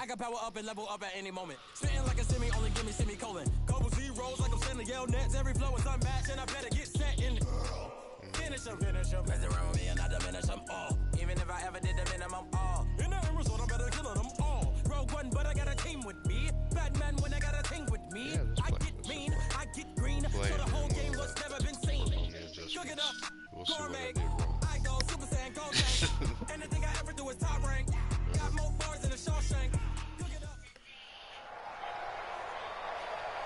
I can power up and level up at any moment. Spitting like a semi, only give me semicolon. Couple zeros like I'm sending yell nets. Every flow is unmatched, and I better get set in. Finish them. Mess around with me and I diminish them all. Even if I ever did the minimum all. In the end result, I better kill them all. Rogue one, but I got a team with me. Batman when I got a team with me. Yeah, I get mean, I get green. So the whole game was never been seen. Cook it up, gourmet. I go Super Saiyan, go tank. Anything I ever do is top rank. Got more bars than a Shawshank. Cook it up.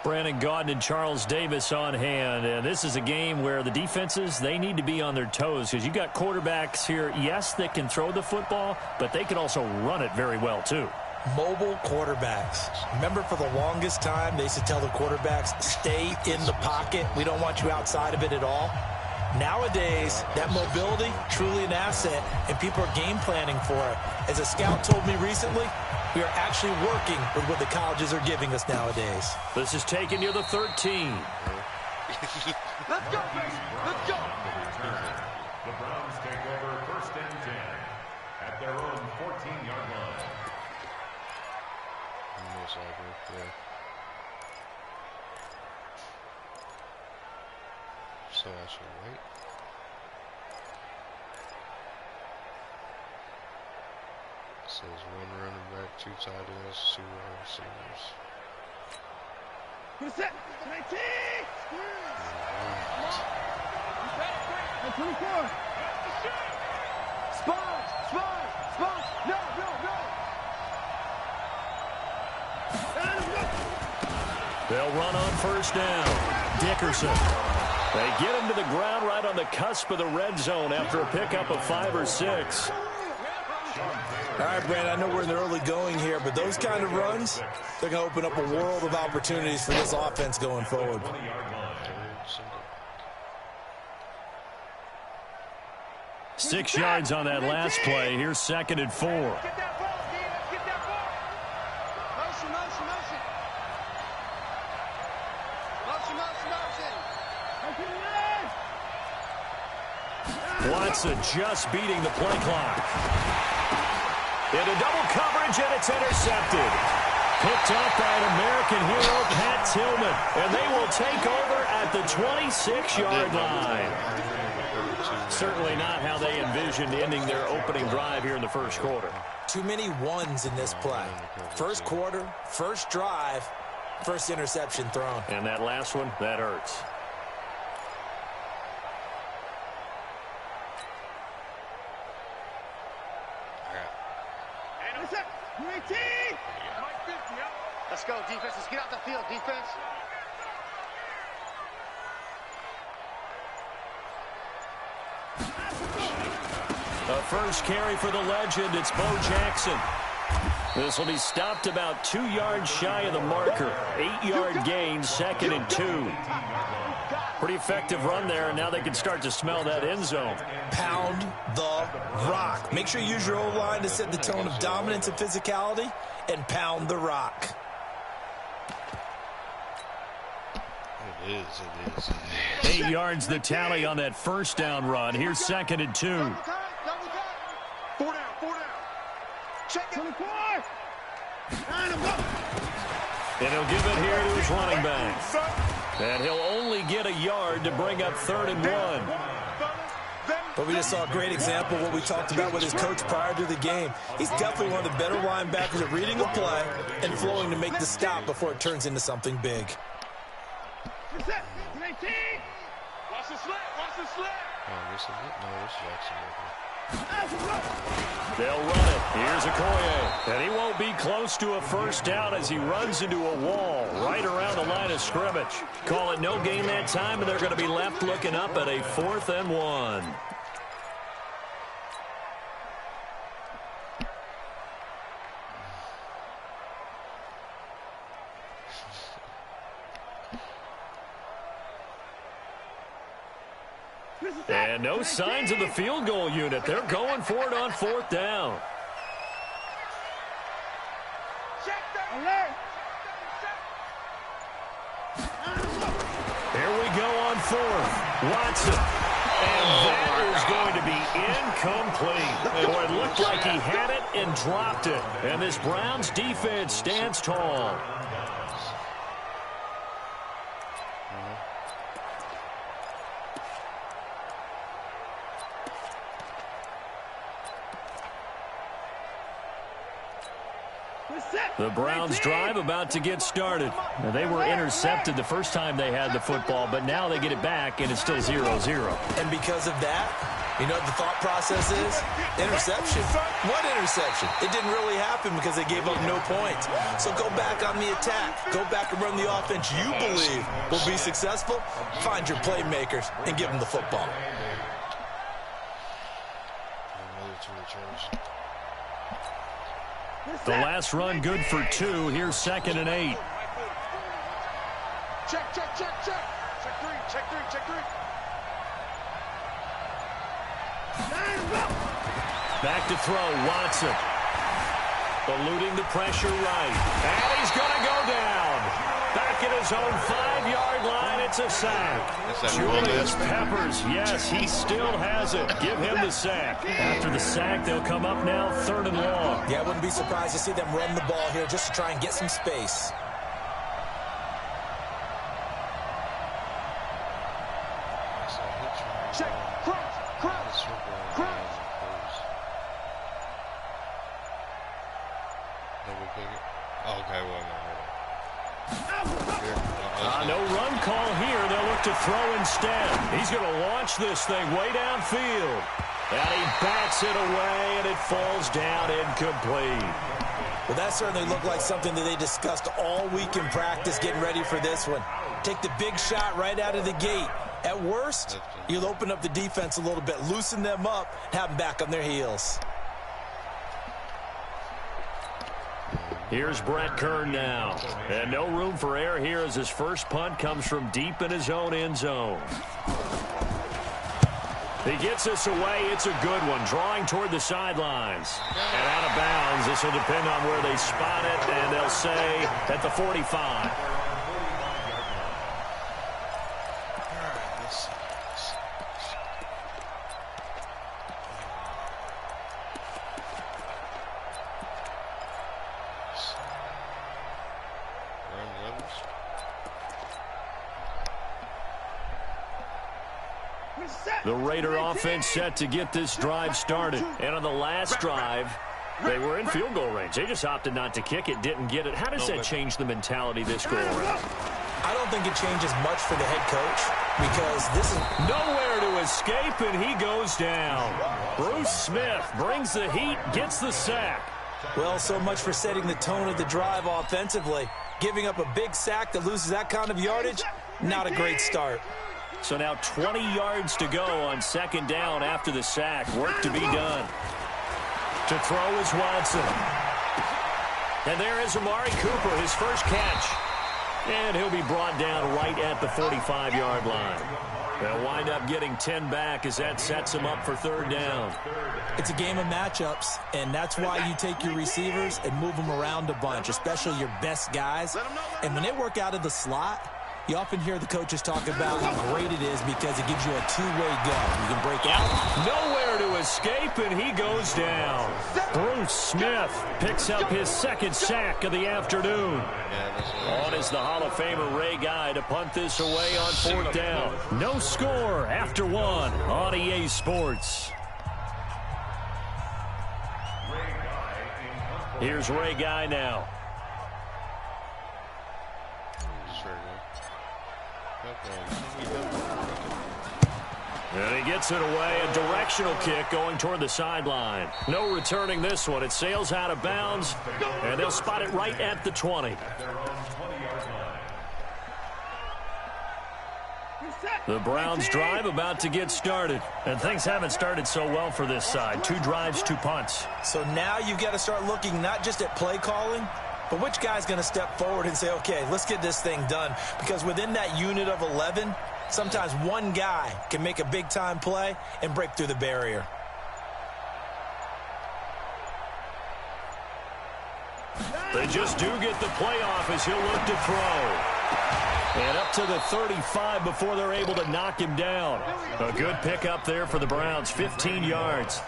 Brandon Gaudin and Charles Davis on hand. And this is a game where the defenses, they need to be on their toes because you got quarterbacks here, yes, that can throw the football, but they can also run it very well too. Mobile quarterbacks. Remember, for the longest time, they used to tell the quarterbacks, stay in the pocket. We don't want you outside of it at all. Nowadays, that mobility, truly an asset, and people are game planning for it. As a scout told me recently, we are actually working with what the colleges are giving us nowadays. This is taking you to 13. Let's go, baby. Let's go. The Browns take over 1st and 10 at their own 14-yard line. Most likely, yeah. So I should wait. It says 1 running back, 2 tight ends, 2 wide receivers. Who's that? 19! 24! Spot! No! They'll run on 1st down. Dickerson. They get him to the ground right on the cusp of the red zone after a pickup of 5 or 6. All right, Brandon, I know we're in the early going here, but those kind of runs, they're going to open up a world of opportunities for this offense going forward. 6 yards on that last play. Here's 2nd and 4. Get that ball, D. Let's get that ball. Motion. Watson just beating the play clock. Into double coverage, and it's intercepted. Picked up by an American hero, Pat Tillman. And they will take over at the 26-yard line. Certainly not how they envisioned ending their opening drive here in the 1st quarter. Too many ones in this play. 1st quarter, 1st drive, 1st interception thrown. And that last one, that hurts. Let's go, defense. Let's get out the field, defense. A 1st carry for the legend. It's Bo Jackson. This will be stopped about 2 yards shy of the marker. 8-yard gain, 2nd and 2. Pretty effective run there, and now they can start to smell that end zone. Pound the rock. Make sure you use your O-line to set the tone of dominance and physicality, and pound the rock. It is. 8 yards the tally on that 1st down run. Here's 2nd and 2. Double time. 4 down. Check it. 24. And he'll give it here to his running back. And he'll only get a yard to bring up 3rd and 1. But we just saw a great example of what we talked about with his coach prior to the game. He's definitely one of the better linebackers at reading a play and flowing to make the stop before it turns into something big. Watch the slant. Oh, this is it? No, this is actually They'll run it. Here's Okoye. And he won't be close to a 1st down as he runs into a wall right around the line of scrimmage. Call it no gain that time, and they're going to be left looking up at a 4th and 1. And no signs of the field goal unit. They're going for it on 4th down. Here we go on 4th. Watson. And that is going to be Incomplete. Boy, it looked like he had it and dropped it. And this Browns defense stands tall. The Browns drive about to get started. Now, they were intercepted the first time they had the football, but now they get it back, and it's still 0-0. And because of that, you know what the thought process is? Interception. What interception? It didn't really happen because they gave up no points. So go back on the attack. Go back and run the offense you believe will be successful. Find your playmakers and give them the football. The last run good for 2. Here's 2nd and 8. Check. Check three. Back to throw, Watson. Eluding the pressure right. And he's going to go down. Back at his own 5-yard line, it's a sack. Julius Peppers, yes, he still has it. Give him the sack. After the sack, they'll come up now 3rd and long. Yeah, I wouldn't be surprised to see them run the ball here just to try and get some space. Check. Cross. Okay, No run call here. They'll look to throw instead. He's going to launch this thing way downfield. And he bats it away, and it falls down incomplete. Well, that certainly looked like something that they discussed all week in practice getting ready for this one. Take the big shot right out of the gate. At worst, you'll open up the defense a little bit, loosen them up, and have them back on their heels. Here's Brett Kern now. And no room for error here as his first punt comes from deep in his own end zone. He gets this away. It's a good one, drawing toward the sidelines. And out of bounds. This will depend on where they spot it, and they'll say at the 45. The Raider offense set to get this drive started. And on the last drive, they were in field goal range. They just opted not to kick it, didn't get it. How does that change the mentality this go around? I don't think it changes much for the head coach because this is nowhere to escape, and he goes down. Bruce Smith brings the heat, gets the sack. Well, so much for setting the tone of the drive offensively. Giving up a big sack that loses that kind of yardage, not a great start. So now 20 yards to go on 2nd down after the sack. Work to be done. To throw is Watson. And there is Amari Cooper, his first catch. And he'll be brought down right at the 45-yard line. They'll wind up getting 10 back as that sets them up for 3rd down. It's a game of matchups, and that's why you take your receivers and move them around a bunch, especially your best guys. And when they work out of the slot, you often hear the coaches talk about how great it is because it gives you a two-way go. You can break out. Nowhere to escape, and he goes down. Bruce Smith picks up his 2nd sack of the afternoon. On is the Hall of Famer Ray Guy to punt this away on 4th down. No score after 1 on EA Sports. Here's Ray Guy now. And he gets it away, a directional kick going toward the sideline. No returning this one. It sails out of bounds, and they'll spot it right at the 20. The Browns drive about to get started, and things haven't started so well for this side. 2 drives, 2 punts. So now you've got to start looking not just at play calling, but which guy's going to step forward and say, okay, let's get this thing done. Because within that unit of 11, sometimes one guy can make a big-time play and break through the barrier. They just do get the playoff as he'll look to throw. And up to the 35 before they're able to knock him down. A good pickup there for the Browns, 15 yards.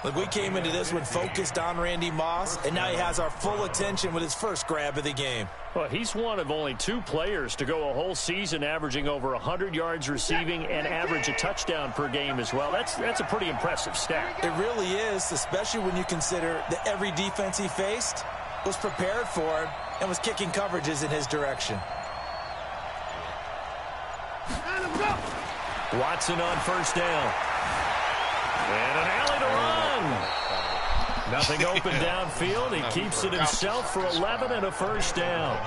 Look, we came into this one focused on Randy Moss, and now he has our full attention with his first grab of the game. Well, he's one of only 2 players to go a whole season averaging over 100 yards receiving and average a touchdown per game as well. That's a pretty impressive stat. It really is, especially when you consider that every defense he faced was prepared for him and was kicking coverages in his direction. Watson on first down. And an alley to run. Nothing open downfield. He keeps it himself for 11 and a first down.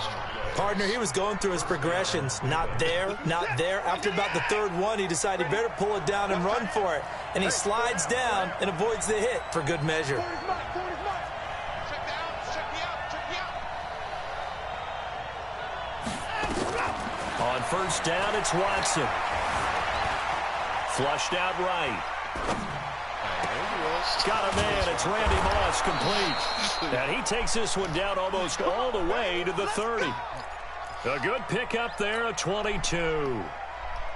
Partner, he was going through his progressions. Not there, not there. After about the third one, he decided he better pull it down and run for it. And he slides down and avoids the hit for good measure. On first down, it's Watson. Flushed out right. Got a man. It's Randy Moss, complete. And he takes this one down almost all the way to the 30. A good pickup there, a 22.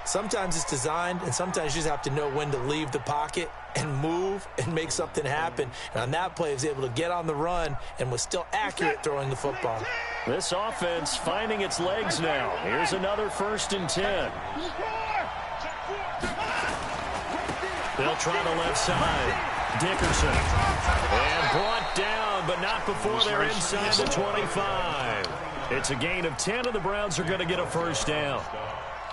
Sometimes it's designed, and sometimes you just have to know when to leave the pocket and move and make something happen. And on that play, he was able to get on the run and was still accurate throwing the football. This offense finding its legs now. Here's another 1st and 10. They'll try the left side. Dickerson. And brought down, but not before they're inside the 25. It's a gain of 10, and the Browns are going to get a first down.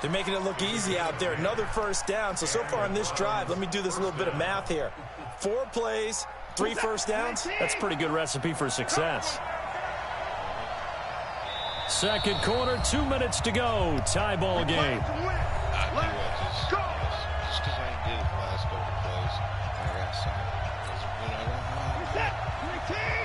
They're making it look easy out there. Another first down. So far on this drive, let me do this little bit of math here. 4 plays, 3 first downs. That's a pretty good recipe for success. Second quarter, 2 minutes to go. Tie ball game.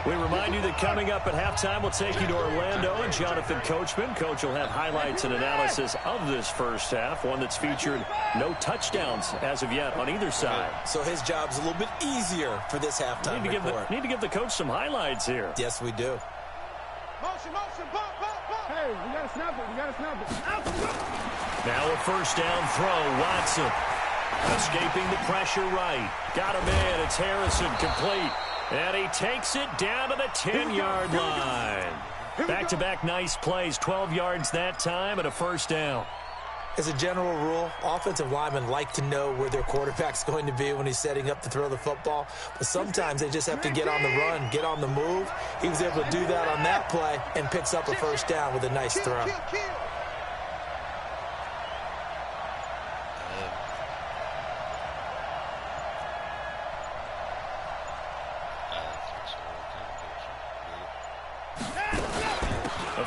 We remind you that coming up at halftime, we'll take you to Orlando and Jonathan Coachman. Coach will have highlights and analysis of this first half, one that's featured no touchdowns as of yet on either side. So his job's a little bit easier for this halftime report. Need to give the coach some highlights here. Yes, we do. Motion, bump. Hey, we got to snap it. Now a first down throw, Watson. Escaping the pressure right. Got a man, it's Harrison, complete. And he takes it down to the 10-yard line. Back-to-back nice plays, 12 yards that time and a first down. As a general rule, offensive linemen like to know where their quarterback's going to be when he's setting up to throw the football. But sometimes they just have to get on the run, get on the move. He was able to do that on that play and picks up a first down with a nice throw.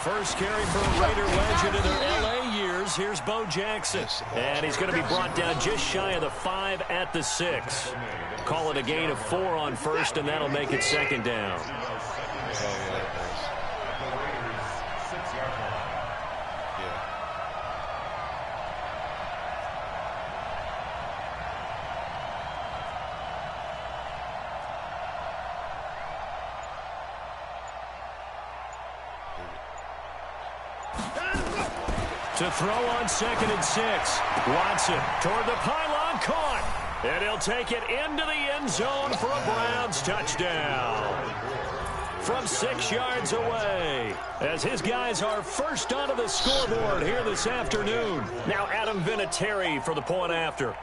First carry for a Raider legend in their L.A. years. Here's Bo Jackson. And he's going to be brought down just shy of the 5 at the 6. Call it a gain of 4 on first, and that'll make it second down. To throw on 2nd and 6. Watson toward the pylon, caught. And he'll take it into the end zone for a Browns touchdown. From 6 yards away. As his guys are first onto the scoreboard here this afternoon. Now Adam Vinatieri for the point after.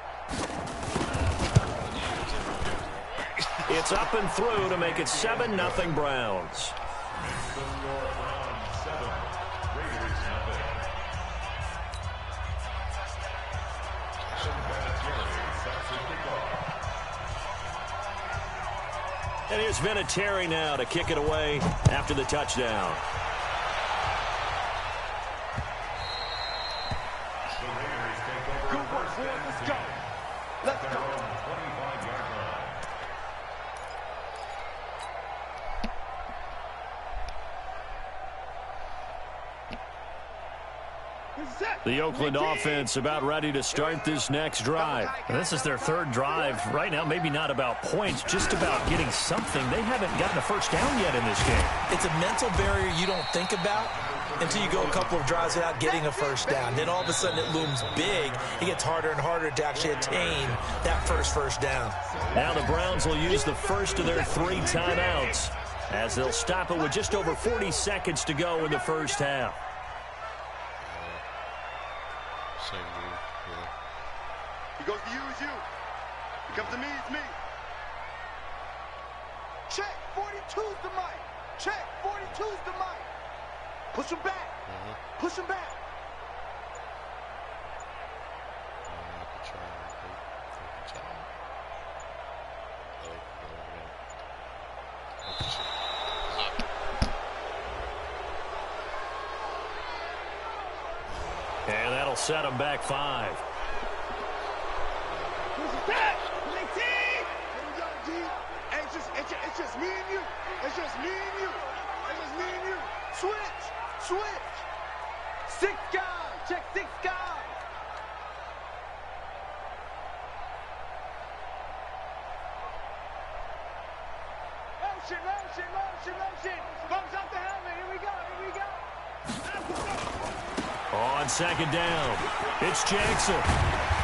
It's up and through to make it 7-0 Browns. And here's Vinatieri now to kick it away after the touchdown. Let's go. Let's go. The Oakland offense about ready to start this next drive. And this is their 3rd drive. Right now, maybe not about points, just about getting something. They haven't gotten a first down yet in this game. It's a mental barrier you don't think about until you go a couple of drives without getting a first down. Then all of a sudden it looms big. It gets harder and harder to actually attain that first down. Now the Browns will use the first of their 3 timeouts as they'll stop it with just over 40 seconds to go in the first half. Same move, yeah. He goes to you, it's you. He comes to me, it's me. Check, 42's the mic. Check, 42's the mic. Push him back. Push him back. I could try and take the time. And that'll set them back 5. It's just me and you. It's just me and you. It's just me and you. Switch. 6 guys. Check 6 guys. Motion. Bumps up the helmet. Here we go. On second down, it's Jackson.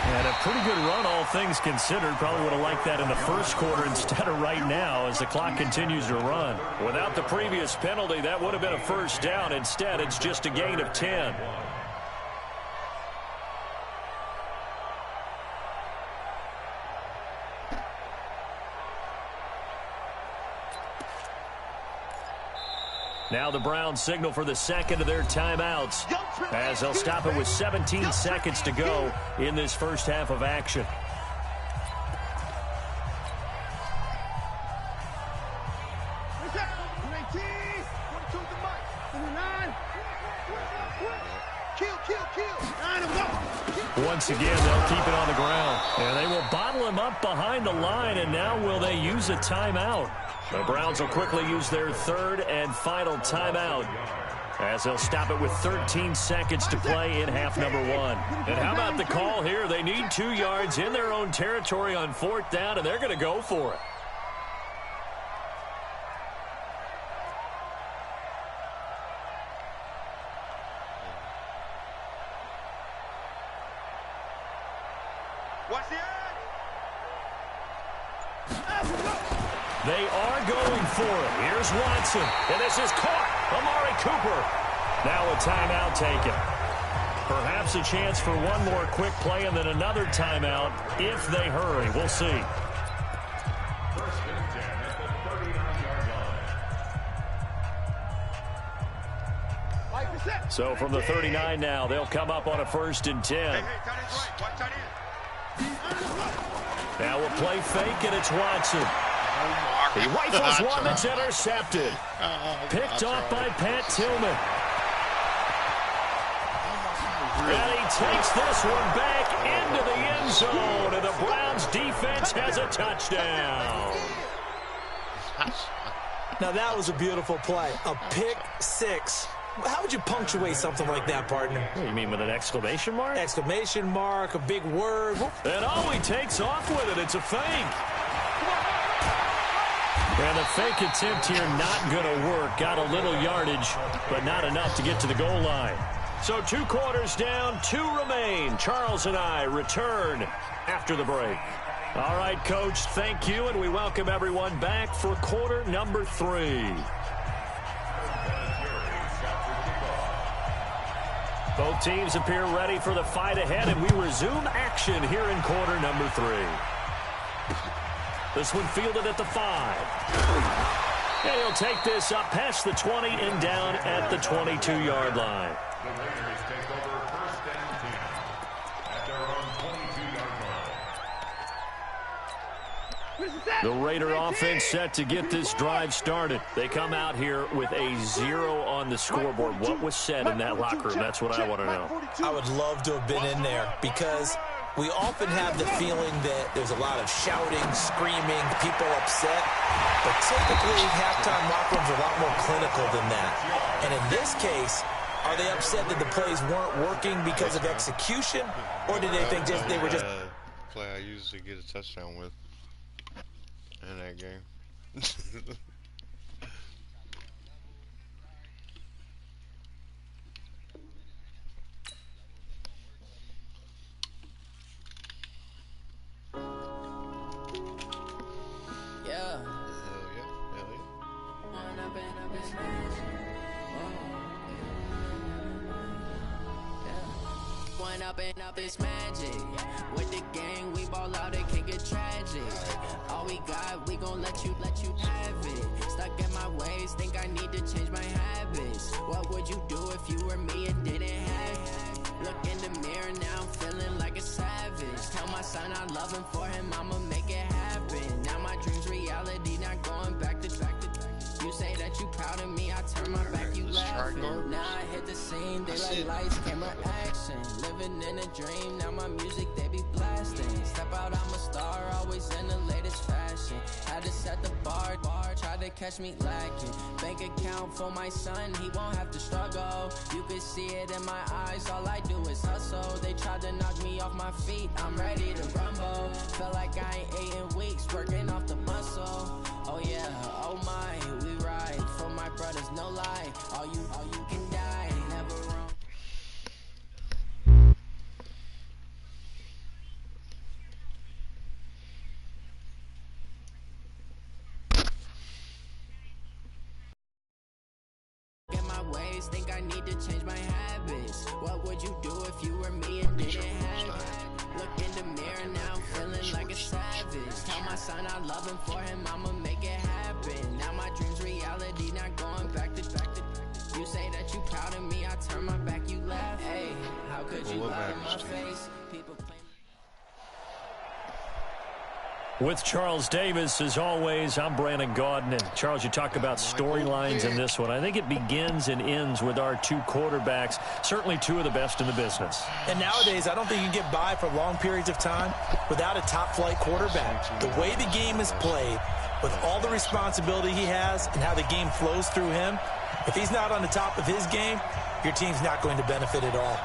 And a pretty good run, all things considered. Probably would have liked that in the first quarter instead of right now as the clock continues to run. Without the previous penalty, that would have been a first down. Instead, it's just a gain of 10. Now the Browns signal for the second of their timeouts as they'll stop it with 17 seconds to go in this first half of action. Once again, they'll keep it on the ground. And they will bottle him up behind the line, and now will they use a timeout? The Browns will quickly use their third and final timeout as they'll stop it with 13 seconds to play in half number 1. And how about the call here? They need 2 yards in their own territory on 4th down, and they're going to go for it. Watch the edge. They are going for it. Here's Watson, and this is caught. Amari Cooper. Now a timeout taken. Perhaps a chance for one more quick play and then another timeout if they hurry. We'll see. First and 10 at the 39-yard line. So from the 39 now, they'll come up on a 1st and 10. Hey, tight end's right. Watch tight end. Now we'll play fake, and it's Watson. He rifles one that's intercepted. Picked off by Pat Tillman. And he takes this one back into the end zone, and the Browns defense has a touchdown. Now that was a beautiful play. A pick 6. How would you punctuate something like that, partner? What, you mean with an exclamation mark? Exclamation mark, a big word. And oh, he takes off with it. It's a fake. And the fake attempt here not going to work. Got a little yardage, but not enough to get to the goal line. So 2 quarters down, 2 remain. Charles and I return after the break. All right, Coach, thank you, and we welcome everyone back for quarter number 3. Both teams appear ready for the fight ahead, and we resume action here in quarter number 3. This one fielded at the 5. And he'll take this up past the 20 and down at the 22-yard line. The Raiders take over 1st and 10 at their own 22-yard line. The Raider offense set to get this drive started. They come out here with a 0 on the scoreboard. What was said in that locker room? That's what I want to know. I would love to have been in there because we often have the feeling that there's a lot of shouting, screaming, people upset. But typically, halftime locker rooms are a lot more clinical than that. And in this case, are they upset that the plays weren't working because of execution? Or did they think they were just... play I usually get a touchdown with in that game. Growing up and up is magic. With the gang, we ball out, it can get tragic. All we got, we gon' let you have it. Stuck in my ways, think I need to change my habits. What would you do if you were me and didn't have it? Look in the mirror, now I'm feeling like a savage. Tell my son I love him, for him I'ma make it happen. Now my dream's reality, not going back to you say that you proud of me, I turn my back, you laughing. Now I hit the scene, they like lights, camera, action. Living in a dream, now my music, they be blasting. Step out, I'm a star, always in the latest fashion. Had to set the bar, try to catch me lacking. Bank account for my son, he won't have to struggle. You can see it in my eyes, all I do is hustle. They tried to knock me off my feet, I'm ready to rumble. Felt like I ain't ate in weeks, working off the muscle. Oh yeah, oh my, we ride for my brothers, no lie. All you can die, never wrong. In my ways, think I need to change my habits. What would you do if you were me and didn't have it? Look in the mirror, now I'm feeling like a savage. Tell my son I love him, for him I'ma make it happen. Now my dream's reality, not going back to you say that you proud of me, I turn my back, you laugh. Hey, how could you lie in my face? People play. With Charles Davis, as always, I'm Brandon Gaudin. And Charles, you talk about storylines in this one. I think it begins and ends with our two quarterbacks, certainly two of the best in the business. And nowadays, I don't think you can get by for long periods of time without a top-flight quarterback. The way the game is played, with all the responsibility he has and how the game flows through him, if he's not on the top of his game, your team's not going to benefit at all.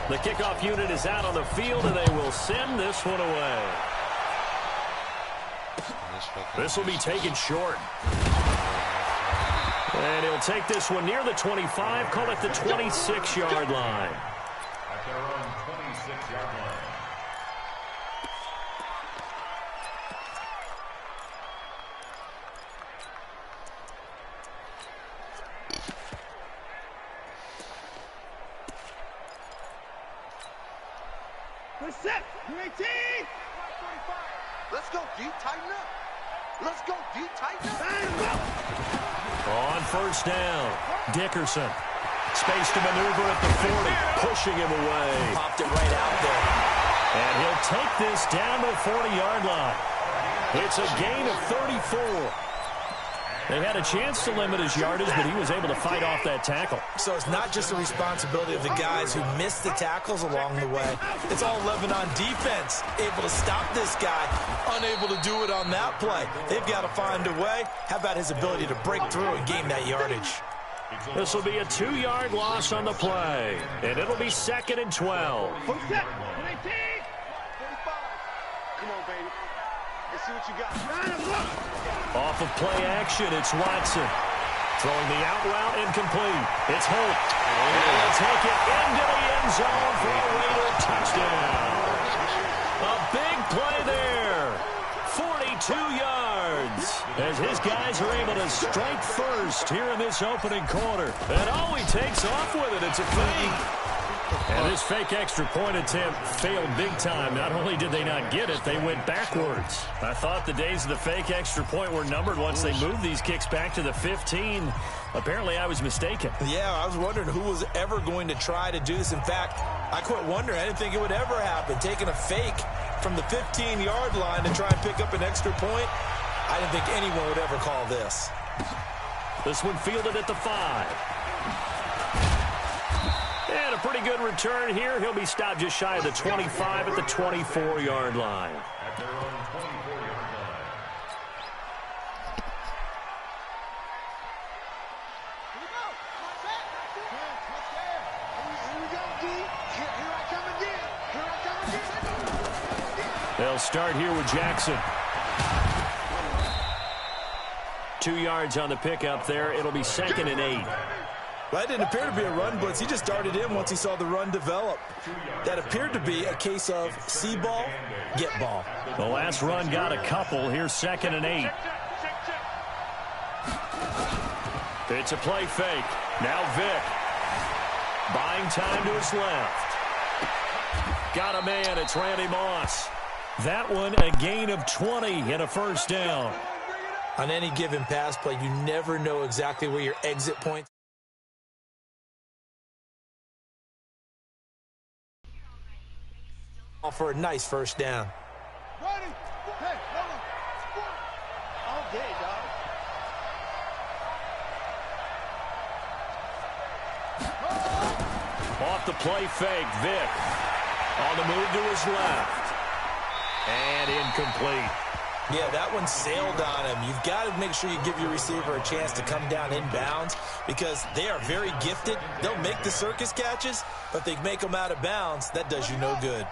The kickoff unit is out on the field, and they will send this one away. This will be taken short. And he'll take this one near the 25, call it the 26-yard line. At their own 26-yard line. Set. 18. Let's go deep, tighten up. Let's go deep, tighten up. On first down, Dickerson. Space to maneuver at the 40, pushing him away. Popped it right out there. And he'll take this down to the 40-yard line. It's a gain of 34. They had a chance to limit his yardage, but he was able to fight off that tackle. So it's not just the responsibility of the guys who missed the tackles along the way. It's all Lebanon defense, able to stop this guy, unable to do it on that play. They've got to find a way. How about his ability to break through and gain that yardage? This will be a 2-yard loss on the play, and it'll be 2nd and 12. Come on, baby. Let's see what you got. Off of play action, it's Watson. Throwing the out route incomplete. It's Holt. And he'll take it into the end zone for a Raider touchdown. A big play there. 42 yards. As his guys are able to strike first here in this opening quarter. And he takes off with it. It's a fake. And this fake extra point attempt failed big time. Not only did they not get it, they went backwards. I thought the days of the fake extra point were numbered once they moved these kicks back to the 15. Apparently, I was mistaken. Yeah, I was wondering who was ever going to try to do this. In fact, I quit wondering. I didn't think it would ever happen. Taking a fake from the 15-yard line to try and pick up an extra point, I didn't think anyone would ever call this. This one fielded at the 5. And a pretty good return here. He'll be stopped just shy of the 25 at the 24-yard line. At their own 24-yard line. Here we go, D. Here I come again. They'll start here with Jackson. 2 yards on the pickup there. It'll be 2nd and 8. Well, that didn't appear to be a run blitz. He just darted in once he saw the run develop. That appeared to be a case of see ball, get ball. The last run got a couple. Here's 2nd and 8. It's a play fake. Now Vic. Buying time to his left. Got a man. It's Randy Moss. That one a gain of 20 and a first down. On any given pass play, you never know exactly where your exit point. For a nice first down. Ready? Hey, all day, dog. Off the play fake, Vic. On the move to his left. And incomplete. Yeah, that one sailed on him. You've got to make sure you give your receiver a chance to come down inbounds because they are very gifted. They'll make the circus catches, but they make them out of bounds. That does you no good.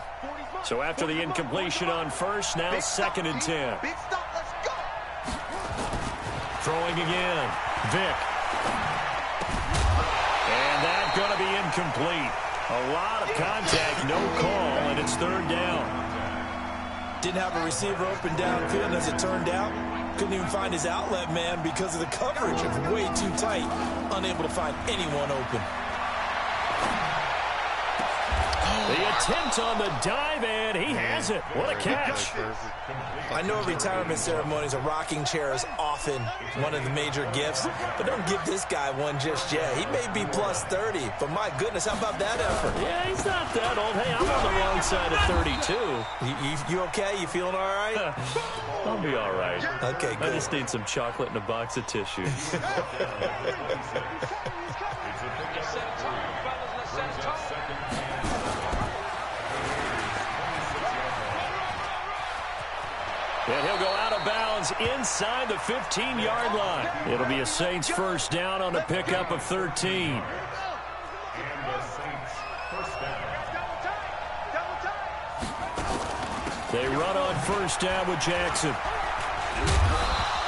So after the incompletion on first, now 2nd and 10. Big stop, let's go. Throwing again. Vic. And that's going to be incomplete. A lot of contact, no call, and it's 3rd down. Didn't have a receiver open downfield, as it turned out. Couldn't even find his outlet man because of the coverage. It was way too tight. Unable to find anyone open. The attempt on the dive, and he has it. What a catch. I know a retirement ceremony is a rocking chair is often one of the major gifts, but don't give this guy one just yet. He may be plus 30, but my goodness, how about that effort? Yeah, he's not that old. Hey, I'm on the wrong side of 32. You okay? You feeling all right? I'll be all right. Okay, good. I just need some chocolate and a box of tissue. And he'll go out of bounds inside the 15-yard line. It'll be a Saints first down on a pickup of 13. And the Saints first down. They run on first down with Jackson.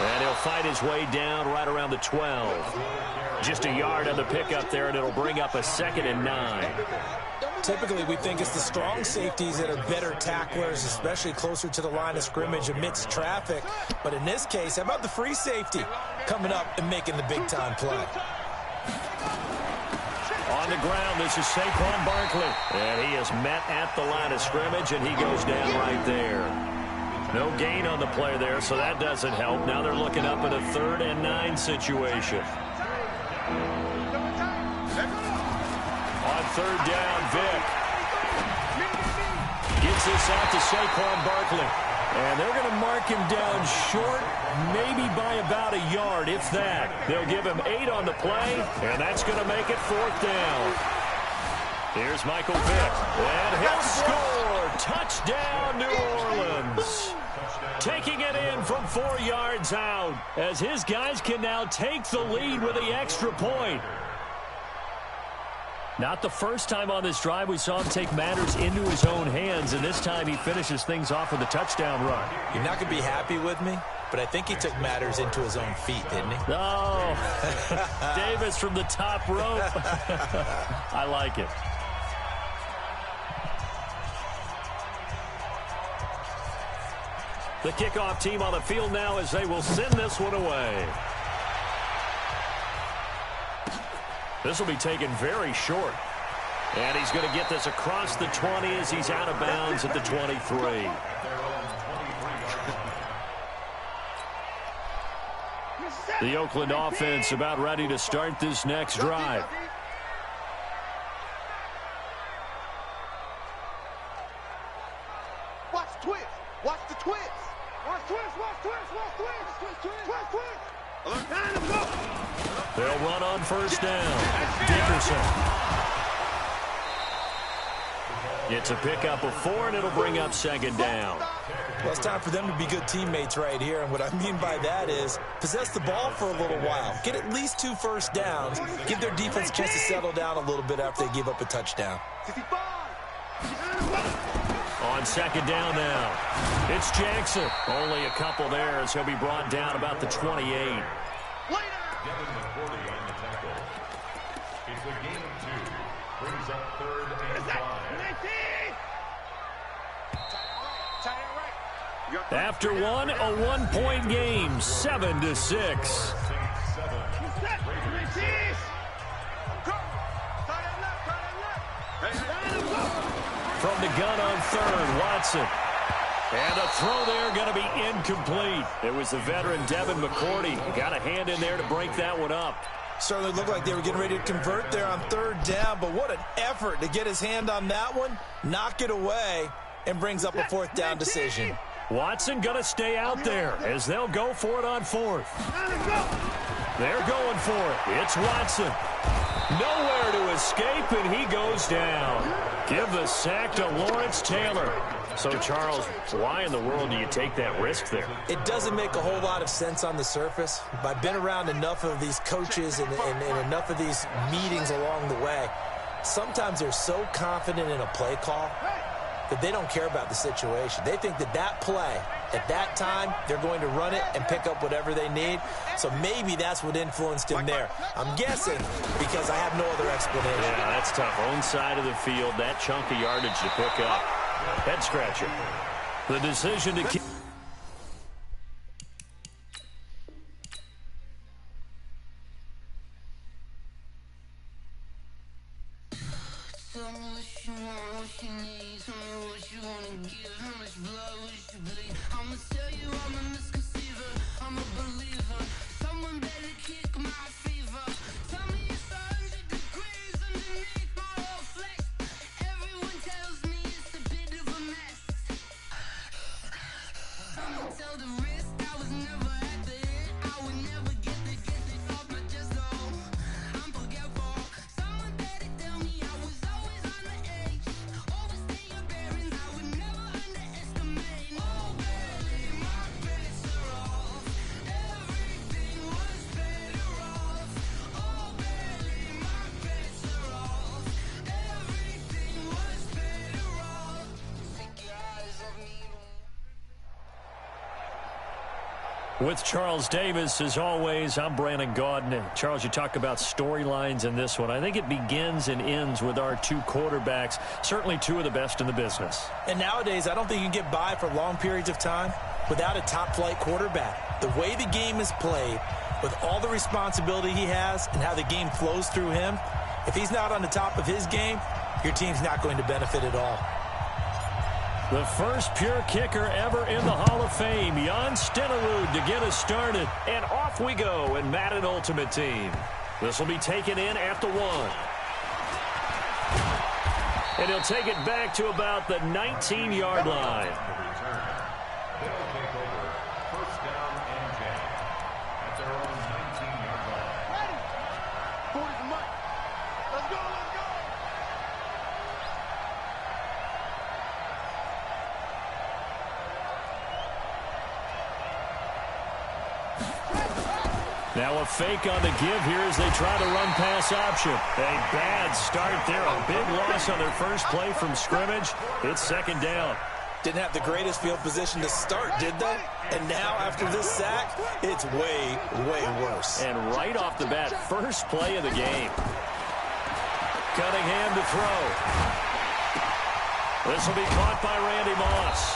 And he'll fight his way down right around the 12. Just a yard on the pickup there, and it'll bring up a 2nd and 9. Typically, we think it's the strong safeties that are better tacklers, especially closer to the line of scrimmage amidst traffic. But in this case, how about the free safety coming up and making the big-time play? On the ground, this is Saquon Barkley. And he is met at the line of scrimmage, and he goes down right there. No gain on the play there, so that doesn't help. Now they're looking up at a 3rd and 9 situation. On 3rd down, Vic gets this out to Saquon Barkley. And they're going to mark him down short, maybe by about a yard, if that. They'll give him 8 on the play, and that's going to make it 4th down. Here's Michael Vick, and he'll score. Touchdown, New Orleans. Taking it in from 4 yards out, as his guys can now take the lead with the extra point. Not the first time on this drive we saw him take matters into his own hands, and this time he finishes things off with a touchdown run. You're not going to be happy with me, but I think he took matters into his own feet, didn't he? Oh, Davis from the top rope. I like it. The kickoff team on the field now as they will send this one away. This will be taken very short. And he's going to get this across the 20 as he's out of bounds at the 23. The Oakland offense about ready to start this next drive. Watch twist. Watch the twist. Watch twist. Watch twist. Watch twist. Twist. Twist. Twist. They'll run on first down. Dickerson. It's a pickup of 4, and it'll bring up 2nd down. Well, it's time for them to be good teammates right here, and what I mean by that is possess the ball for a little while. Get at least 2 first downs. Give their defense a chance to settle down a little bit after they give up a touchdown. On 2nd down now, it's Jackson. Only a couple there as he'll be brought down about the 28. Devin McCourty on the tackle. It's a gain of 2. Brings up 3rd and 5. After one, a 1-point game, 7-6. from the gun on third. Watson. And a throw there going to be incomplete. It was the veteran Devin McCourty. Got a hand in there to break that one up. Certainly looked like they were getting ready to convert there on third down, but what an effort to get his hand on that one, knock it away, and brings up a fourth down decision. Watson going to stay out there as they'll go for it on fourth. They're going for it. It's Watson. Nowhere to escape, and he goes down. Give the sack to Lawrence Taylor. So, Charles, why in the world do you take that risk there? It doesn't make a whole lot of sense on the surface. But I've been around enough of these coaches and enough of these meetings along the way. Sometimes they're so confident in a play call that they don't care about the situation. They think that that play, at that time, they're going to run it and pick up whatever they need. So maybe that's what influenced him there. I'm guessing because I have no other explanation. Yeah, that's tough. Own side of the field, that chunk of yardage to pick up. Head scratcher. The decision to keep. Tell me what you want, what you need. Tell me what you wanna give. How much blood would you bleed? I'ma tell you I'm a misconceiver. I'm a believer. Someone better kick my fever. Tell me it's 100 degrees underneath my whole flesh. Everyone tells me it's a bit of a mess. I'ma tell the risk I was never at the end. I would never get it off my chest. Oh, I'm forgetful. Someone better tell me I was always on the edge. Overstay your bearings, I would never underestimate. Oh baby, my bets are off. Everything was better off. Oh baby, my bets are off. Everything was better off. Take your eyes off me. With Charles Davis, as always, I'm Brandon Gaudin. Charles, you talk about storylines in this one. I think it begins and ends with our two quarterbacks, certainly two of the best in the business. And nowadays, I don't think you can get by for long periods of time without a top-flight quarterback. The way the game is played, with all the responsibility he has and how the game flows through him, if he's not on the top of his game, your team's not going to benefit at all. The first pure kicker ever in the Hall of Fame, Jan Stenerud, to get us started. And off we go in Madden Ultimate Team. This will be taken in at the 1. And he'll take it back to about the 19-yard line. They'll take over first down and 10 at their own 19-yard line. Ready? 40's the mic. Let's go, let's go. Now a fake on the give here as they try to run pass option. A bad start there. A big loss on their first play from scrimmage. It's second down. Didn't have the greatest field position to start, did they? And now, after this sack, it's way, way worse. And right off the bat, first play of the game. Cunningham to throw. This will be caught by Randy Moss.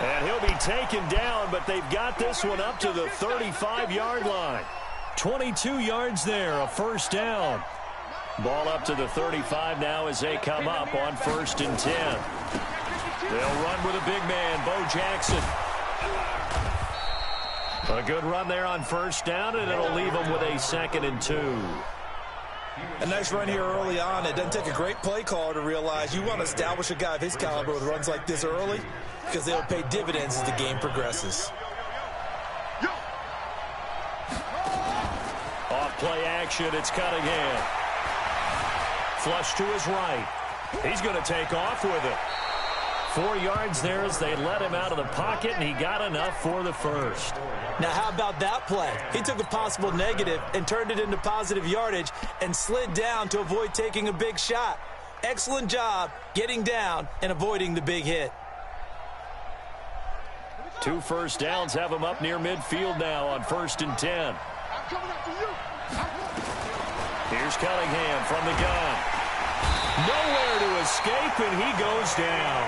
And he'll be taken down, but they've got this one up to the 35-yard line. 22 yards there, a first down. Ball up to the 35 now as they come up on 1st and 10. They'll run with a big man, Bo Jackson. A good run there on first down, and it'll leave them with a 2nd and 2. A nice run here early on. It doesn't take a great play caller to realize you want to establish a guy of his caliber with runs like this early because they'll pay dividends as the game progresses. Off play action, it's Cunningham. Flush to his right. He's going to take off with it. 4 yards there as they let him out of the pocket, and he got enough for the first. Now, how about that play? He took a possible negative and turned it into positive yardage and slid down to avoid taking a big shot. Excellent job getting down and avoiding the big hit. 2 first downs have him up near midfield now on 1st and 10. I'm coming after you. Here's Cunningham from the gun. Nowhere to escape, and he goes down.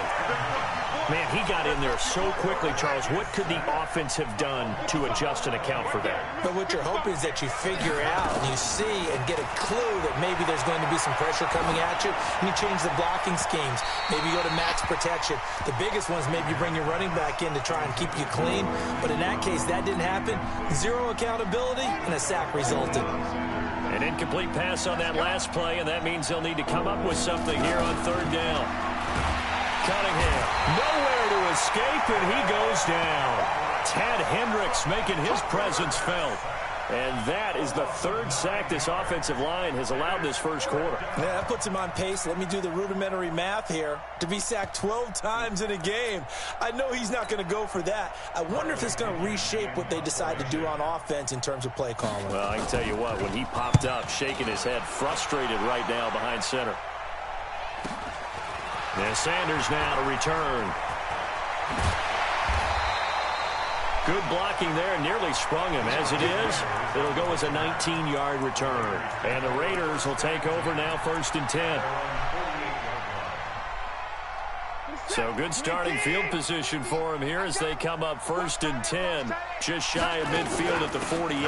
Man, he got in there so quickly, Charles. What could the offense have done to adjust and account for that? But what you're hoping is that you figure out and you see and get a clue that maybe there's going to be some pressure coming at you, and you change the blocking schemes. Maybe you go to max protection. The biggest ones, maybe you bring your running back in to try and keep you clean. But in that case, that didn't happen. Zero accountability, and a sack resulted. An incomplete pass on that last play, and that means they'll need to come up with something here on third down. Cunningham, nowhere to escape, and he goes down. Ted Hendricks making his presence felt. And that is the third sack this offensive line has allowed this first quarter. Yeah, that puts him on pace. Let me do the rudimentary math here. To be sacked 12 times in a game, I know he's not going to go for that. I wonder if it's going to reshape what they decide to do on offense in terms of play calling. Well, I can tell you what, when he popped up, shaking his head, frustrated right now behind center. And Sanders now to return. Good blocking there, nearly sprung him. As it is, it'll go as a 19-yard return. And the Raiders will take over now, 1st and 10. So good starting field position for him here as they come up 1st and 10. Just shy of midfield at the 48.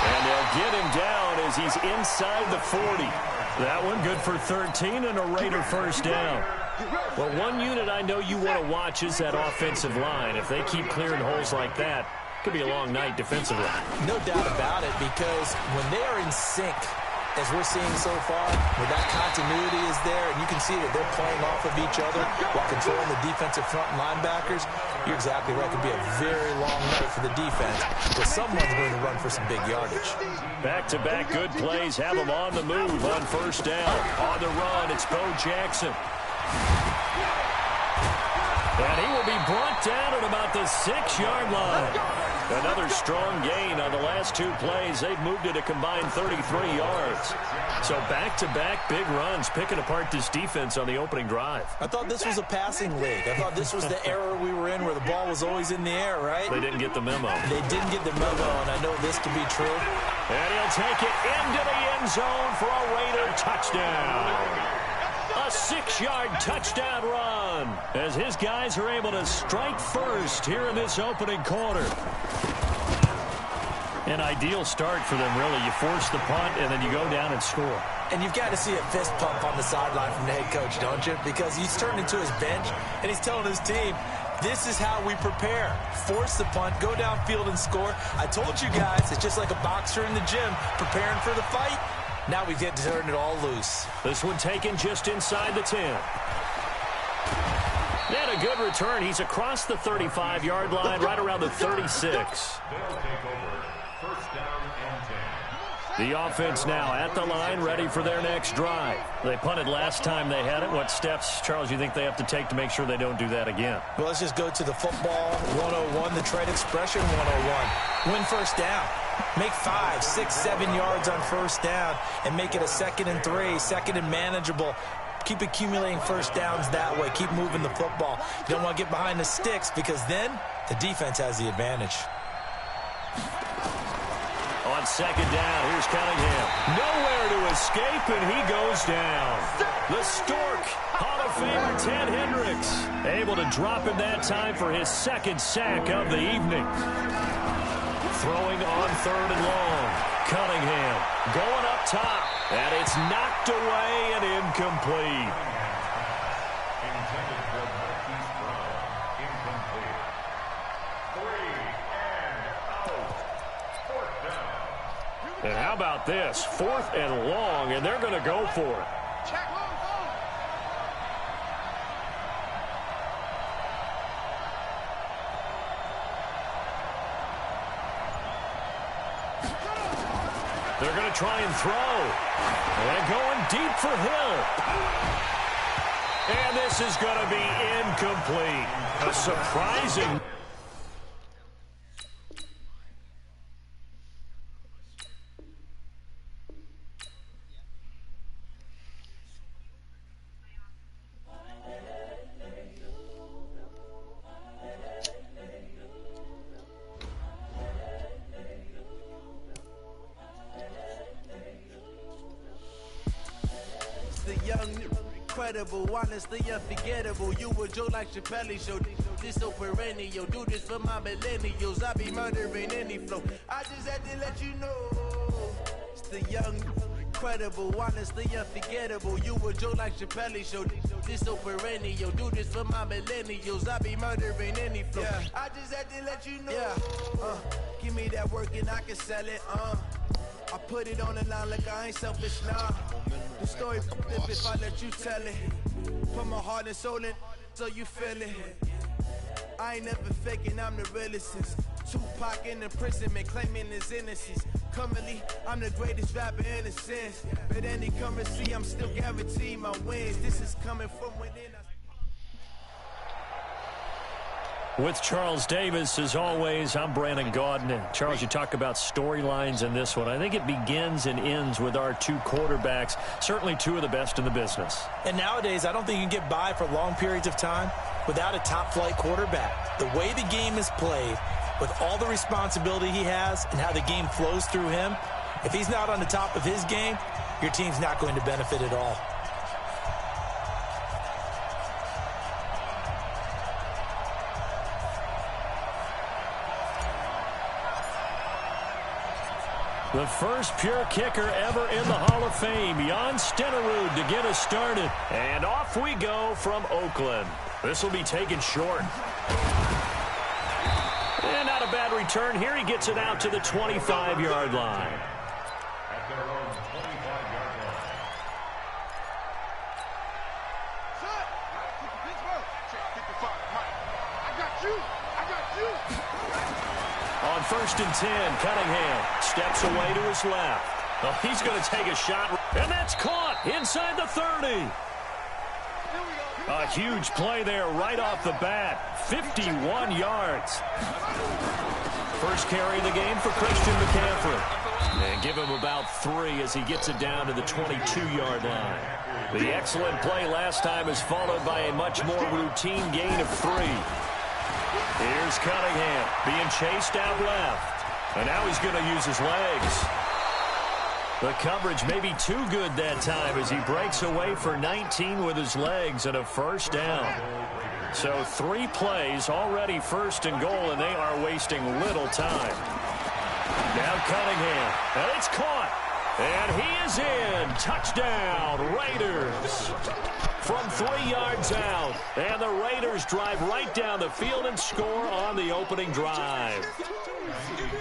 And they'll get him down as he's inside the 40. That one good for 13 and a Raider first down. Well, one unit I know you want to watch is that offensive line. If they keep clearing holes like that, it could be a long night defensively. No doubt about it, because when they are in sync, as we're seeing so far, where that continuity is there, and you can see that they're playing off of each other while controlling the defensive front linebackers, you're exactly right. It could be a very long night for the defense, because someone's going to run for some big yardage. Back-to-back good plays have them on the move on first down. On the run, it's Bo Jackson. And he will be brought down at about the 6-yard line. Another strong gain on the last two plays. They've moved it a combined 33 yards. So back-to-back big runs, picking apart this defense on the opening drive. I thought this was a passing league. I thought this was the era we were in where the ball was always in the air, right? They didn't get the memo. They didn't get the memo, and I know this to be true. And he'll take it into the end zone for a Raider touchdown. A 6-yard touchdown run as his guys are able to strike first here in this opening quarter. An ideal start for them, really. You force the punt, and then you go down and score. And you've got to see a fist pump on the sideline from the head coach, don't you? Because he's turned into his bench, and he's telling his team, this is how we prepare. Force the punt, go downfield and score. I told you guys, it's just like a boxer in the gym preparing for the fight. Now we get to turn it all loose. This one taken just inside the 10. And a good return. He's across the 35-yard line, right around the 36. They'll take over 1st down and 10. The offense now at the line, ready for their next drive. They punted last time they had it. What steps, Charles, you think they have to take to make sure they don't do that again? Well, let's just go to the football 101, the trade expression 101. Win first down. Make 5, 6, 7 yards on first down and make it a 2nd and 3, 2nd and manageable. Keep accumulating first downs that way. Keep moving the football. You don't want to get behind the sticks because then the defense has the advantage. On 2nd down, here's Cunningham. Nowhere to escape, and he goes down. The Stork, Hall of Famer Ted Hendricks, able to drop him that time for his 2nd sack of the evening. Throwing on 3rd and long. Cunningham going up top, and it's knocked away and incomplete. Intended for Marquise Brown. Incomplete. 3 and out. 4th down. And how about this? 4th and long, and they're going to go for it. They're going to try and throw. And going deep for Hill. And this is going to be incomplete. A surprising... young, incredible, honestly unforgettable. You a Joe like Chappelle show. This so perennial. Do this for my millennials. I be murdering any flow. I just had to let you know. It's the young, incredible, honestly unforgettable. You a Joe like Chappelle show. This so perennial. Do this for my millennials. I be murdering any flow. Yeah. I just had to let you know. Yeah. Give me that work and I can sell it. I put it on the line like I ain't selfish, nah. The story if I let you tell it. Put my heart and soul in so you feel it. I ain't never faking, I'm the realest since Tupac in imprisonment, claiming his innocence. Currently, I'm the greatest rapper in a sense. But any currency, I'm still guaranteed my wins. This is coming from within. With Charles Davis, as always, I'm Brandon Gaudin. And Charles, you talk about storylines in this one. I think it begins and ends with our two quarterbacks, certainly two of the best in the business. And nowadays, I don't think you can get by for long periods of time without a top-flight quarterback. The way the game is played, with all the responsibility he has and how the game flows through him, if he's not on the top of his game, your team's not going to benefit at all. The first pure kicker ever in the Hall of Fame, Jan Stenerud, to get us started. And off we go from Oakland. This will be taken short. And not a bad return here. He gets it out to the 25-yard line. At their own 25-yard line. I got you. On 1st and 10, Cunningham steps away to his left. Oh, he's going to take a shot, and that's caught inside the 30. A huge play there right off the bat. 51 yards. First carry of the game for Christian McCaffrey. And give him about 3 as he gets it down to the 22-yard line. The excellent play last time is followed by a much more routine gain of 3. Here's Cunningham being chased out left. And now he's going to use his legs. The coverage may be too good that time as he breaks away for 19 with his legs and a first down. So 3 plays already 1st and goal, and they are wasting little time. Now Cunningham, and it's caught. And he is in. Touchdown, Raiders. From 3 yards out. And the Raiders drive right down the field and score on the opening drive.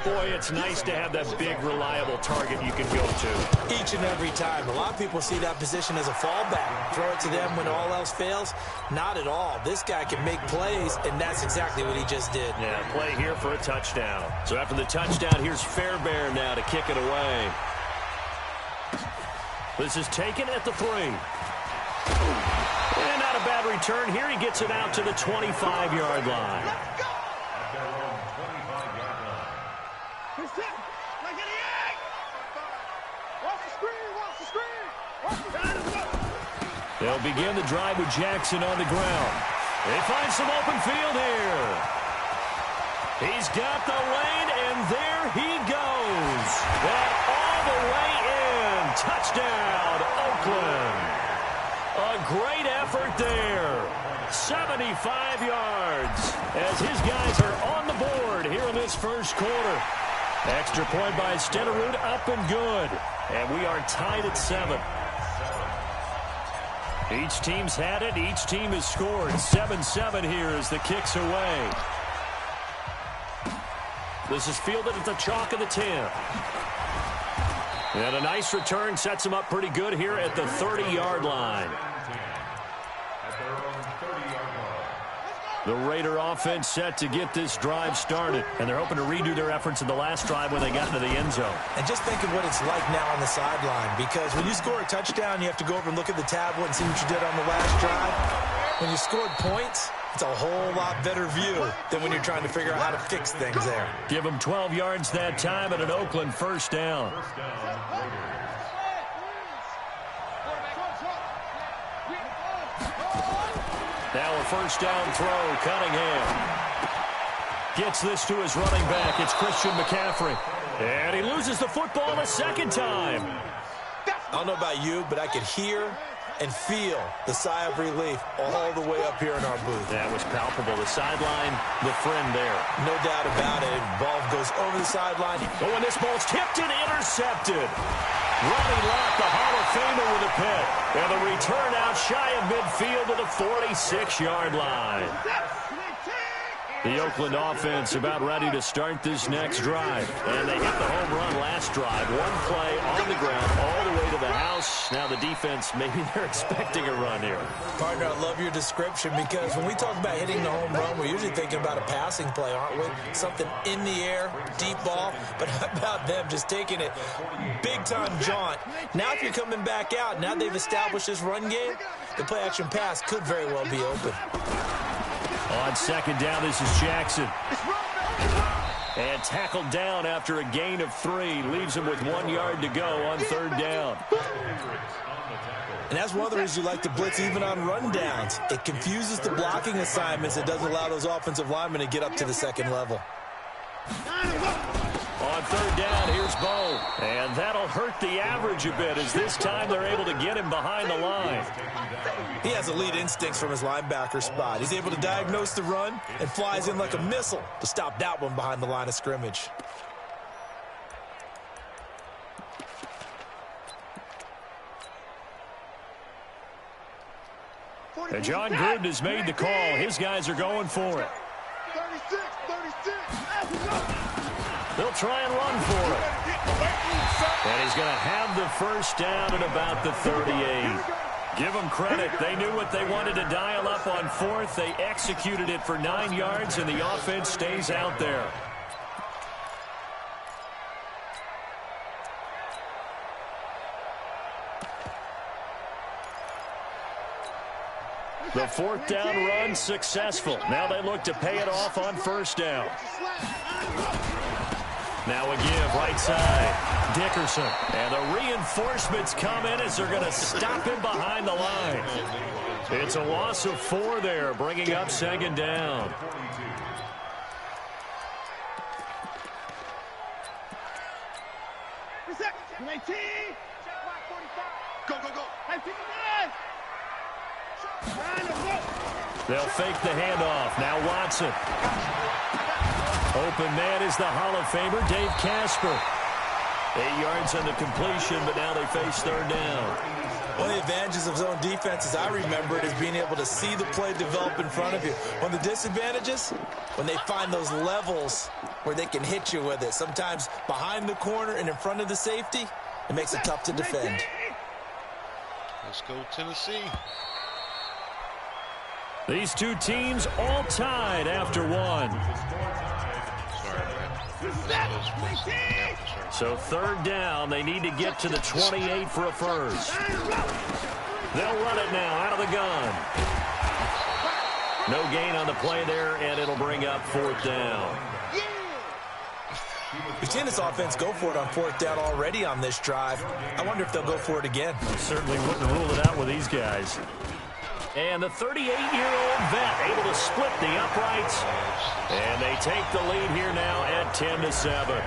Boy, it's nice to have that big, reliable target you can go to. Each and every time. A lot of people see that position as a fallback. Throw it to them when all else fails. Not at all. This guy can make plays, and that's exactly what he just did. Yeah, play here for a touchdown. So after the touchdown, here's Fairbairn now to kick it away. This is taken at the 3. And not a bad return here. He gets it out to the 25-yard line. At their own 25-yard line. They'll begin the drive with Jackson on the ground. They find some open field here. He's got the lane, and there he goes. And all the way in. Touchdown, Oakland. A great effort there. 75 yards as his guys are on the board here in this first quarter. Extra point by Stenerud, up and good. And we are tied at 7. Each team's had it. Each team has scored. 7-7 here as the kick's away. This is fielded at the chalk of the 10. And a nice return sets him up pretty good here at the 30-yard line. At their own 30-yard line. The Raider offense set to get this drive started. And they're hoping to redo their efforts in the last drive when they got into the end zone. And just think of what it's like now on the sideline. Because when you score a touchdown, you have to go over and look at the tablet and see what you did on the last drive. When you scored points, it's a whole lot better view than when you're trying to figure out how to fix things there. Give them 12 yards that time and an Oakland first down. First down, Raiders. Now a first down throw, Cunningham. Gets this to his running back. It's Christian McCaffrey. And he loses the football a second time. I don't know about you, but I could hear and feel the sigh of relief all the way up here in our booth. That was palpable. The sideline, the friend there. No doubt about it. Ball goes over the sideline. Oh, and this ball's tipped and intercepted. Ronnie Lott, the Hall of Famer, with a pick. And the return out shy of midfield to the 46-yard line. The Oakland offense about ready to start this next drive. And they hit the home run last drive. One play on the ground all the way to the house. Now the defense, maybe they're expecting a run here. Partner, I love your description because when we talk about hitting the home run, we're usually thinking about a passing play, aren't we? Something in the air, deep ball. But how about them just taking it big-time jaunt? Now if you're coming back out, now they've established this run game, the play-action pass could very well be open. On second down, this is Jackson. And tackled down after a gain of 3. Leaves him with 1 yard to go on third down. And that's one of the reasons you like to blitz even on rundowns. It confuses the blocking assignments. It doesn't allow those offensive linemen to get up to the second level. On third down, here's Bo. And that'll hurt the average a bit as this time they're able to get him behind the line. He has elite instincts from his linebacker spot. He's able to diagnose the run and flies in like a missile to stop that one behind the line of scrimmage. And John Gruden has made the call. His guys are going for it. 36. They'll try and run for it. And he's going to have the first down at about the 38. Give them credit. They knew what they wanted to dial up on fourth. They executed it for 9 yards, and the offense stays out there. The fourth down run successful. Now they look to pay it off on first down. Now a give right side. Dickerson. And the reinforcements come in as they're going to stop him behind the line. It's a loss of 4 there, bringing up second down. They'll fake the handoff. Now Watson. Open man is the Hall of Famer, Dave Casper. 8 yards on the completion, but now they face third down. One of the advantages of zone defense, as I remember it, is being able to see the play develop in front of you. One of the disadvantages, when they find those levels where they can hit you with it. Sometimes behind the corner and in front of the safety, it makes it tough to defend. Let's go Tennessee. These two teams all tied after one. So third down, they need to get to the 28 for a first. They'll run it now out of the gun. No gain on the play there, and it'll bring up fourth down. We've seen this offense go for it on fourth down already on this drive. I wonder if they'll go for it again. Certainly wouldn't rule it out with these guys. And the 38-year-old vet able to split the uprights. And they take the lead here now at 10-7.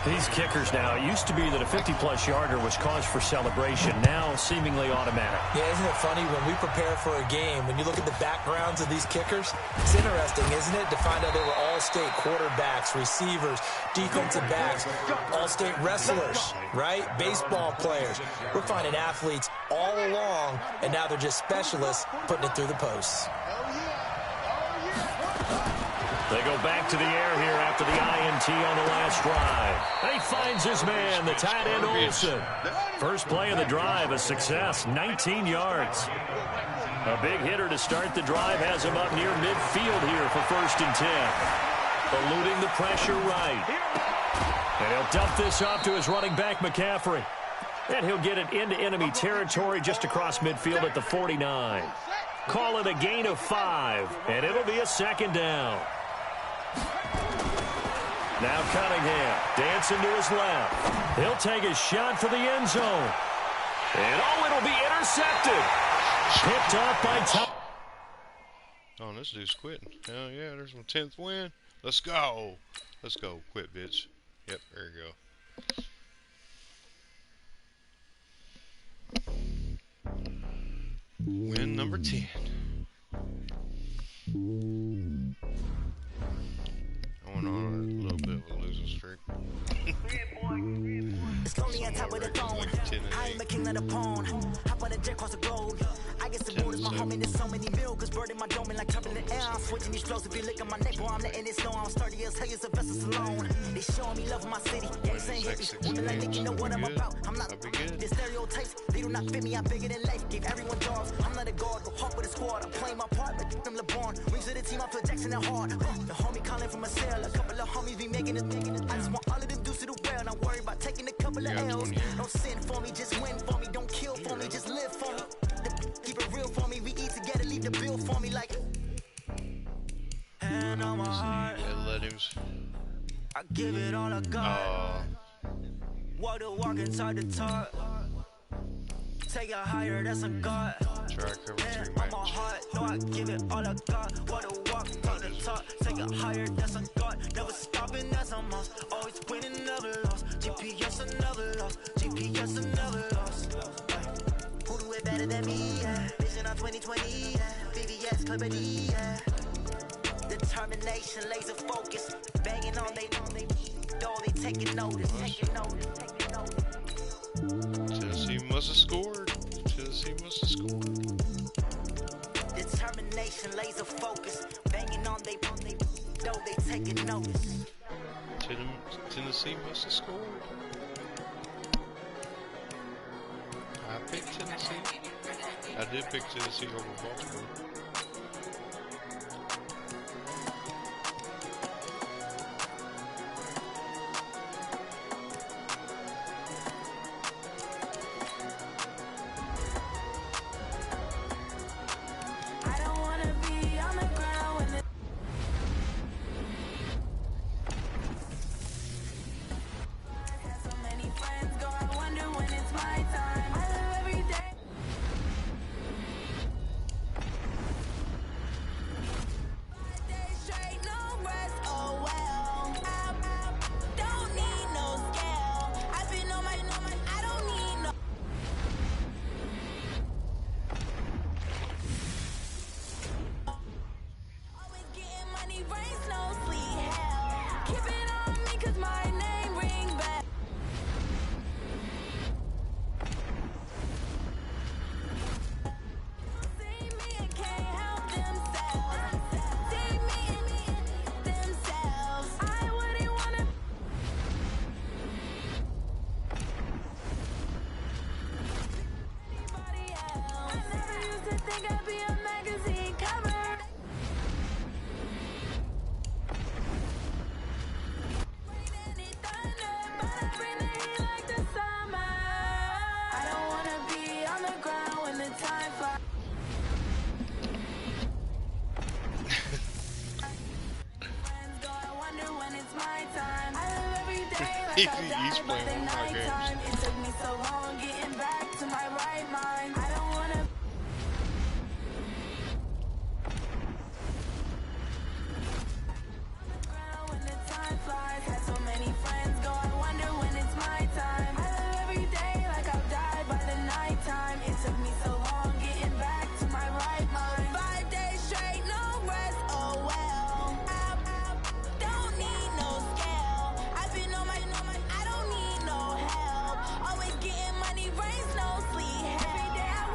These kickers now, it used to be that a 50-plus yarder was cause for celebration. Now seemingly automatic. Yeah, isn't it funny when we prepare for a game, when you look at the backgrounds of these kickers, it's interesting, isn't it, to find out they were all-state quarterbacks, receivers, defensive backs, all-state wrestlers, right? Baseball players. We're finding athletes all along, and now they're just specialists putting it through the posts. They go back to the air here after the INT on the last drive. And he finds his man, the tight end Olsen. First play of the drive, a success, 19 yards. A big hitter to start the drive has him up near midfield here for 1st and 10. Eluding the pressure right. And he'll dump this off to his running back, McCaffrey. And he'll get it into enemy territory just across midfield at the 49. Call it a gain of 5, and it'll be a second down. Now Cunningham dancing to his left. He'll take a shot for the end zone. And it'll be intercepted. Picked off by Tom. Oh, this dude's quitting. Hell yeah, there's my 10th win. Let's go. Let's go. Quit, bitch. Yep, there you go. Win number 10. I went on a little bit of a losing streak. It's lonely on top of the throne. I am a king of the pawn. Hop on a jet across the globe. I get some borders, my homie, there's so many milk. Bird in my dome like turbulent air. I'm switching these flows. If you look at my neck, boy, I'm letting it snow. I'm sturdy as hell, as a vessel alone. They showing me love in my city. Yeah, they saying hippies. Women like Nick, you know what I'm about. I'm not the stereotypes. They do not fit me. I'm bigger than life. Gave everyone jobs. I'm not a guard. Go hawk with a squad. I'm playing my part, but I'm LeBron. Rings of the team, I feel Jackson and hard. The homie calling from a cell. A couple of homies be making it. I just want all of them dudes to the well. Not worry about taking a couple of L's. Don't sin for me, just win for me. Don't kill for me, just live for me. Keep it real for me. We eat together, leave the bill for me like. Hand on my heart. I give it all I got. Walk the walk and talk the talk. Take it higher, that's a God. Hand on my heart, no, I give it all I got. Walk the walk, talk the talk. Take it higher, that's a God. Never stopping, that's a must. Always winning, never lost. GPS, I never lost. GPS, I never lost. Who do it better than me? Yeah. Vision on 2020. Yeah. VVS, Clarity. Yeah. Determination, laser focus. Banging on they though they taking notice. Tennessee must have scored. Tennessee must have scored. Determination, laser focus. Banging on they though they taking notice. Tennessee must have scored. I picked Tennessee. I did pick Tennessee over Baltimore. He's playing one of my games. It took me so long getting back to my right mind. I don't wanna. When the time flies, had so many friends go. I wonder when it's my time. I live every day like I've died by the nighttime. It took me so long getting back to my right mind. 5 days straight, no rest. Oh well. I don't need no scale. I've been on my. I don't need no help. Always getting money, rains, no sleep. Every day I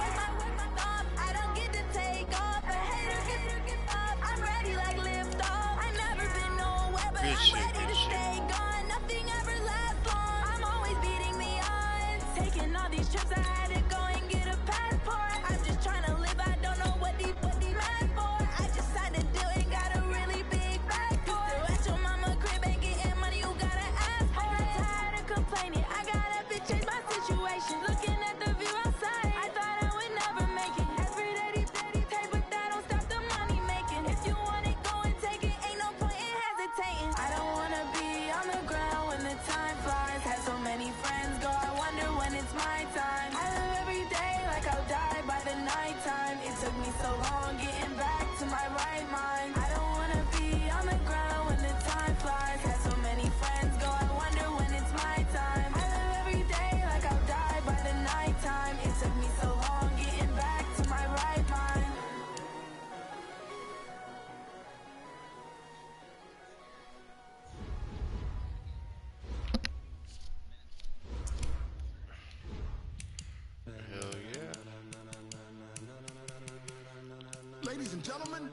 Ladies and gentlemen.